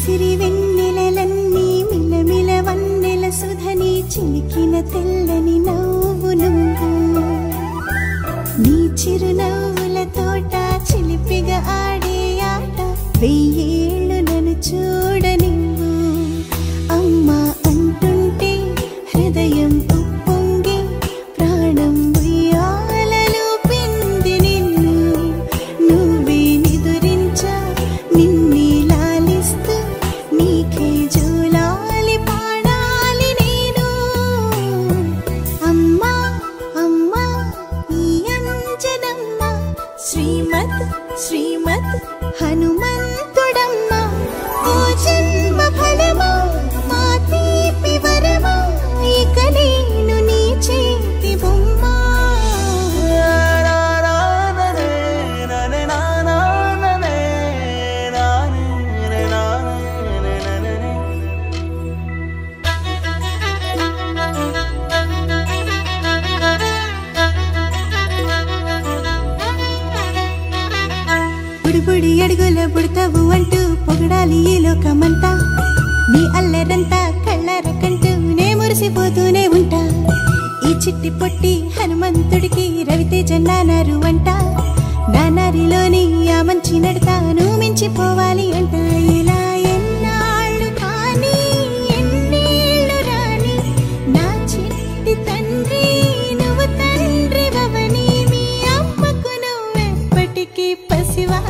విసిరి వెన్నెలలన్నీ మిలమిల వన్నెల సుధని చిలికిన తెల్లని నవ్వు నువ్వు నీ చిరునవ్వుల తోట చిలిపిగా ఆడే ఆట వెయ్యేళ్ళు నన్ను చూడనివ్వు అమ్మా అంటుంటే హృదయం ఉప్పొంగి ప్రాణం ఉయ్యాలలో పిండి నిన్ను నువ్వే నిదురించా నిన్నే లాలిస్తూ నీకే జూలాలి పాడాలి నేను అమ్మా అమ్మా ఈ అంజనమ్మ శ్రీమత్ శ్రీమత్ హనుమంతుడమ్మ ఓ జన్మ ఫలమా మా తీపి వరమా ఇక నేను నీ చేతి బొమ్మ బుడి అడుగుల బుడతావు అంటూ పొగడాలి ఈ లోకమంతా నీ అల్లరంతా కళ్ళారకంటూ నే మురిసిపోతూనే ఉంటా ఈ చిట్టి పొట్టి హనుమంతుడికి రవితేజ నానారు అంట నానారిలోని ఆ మంచి నడతాను మించిపోవాలి అంట ఇలా ఎన్నాళ్ళు కానీ ఎన్నేళ్ళు రాని నా చిట్టి తండ్రి నువ్వు తండ్రి భవని మీ అమ్మకు నువ్వెప్పటికీ పసివా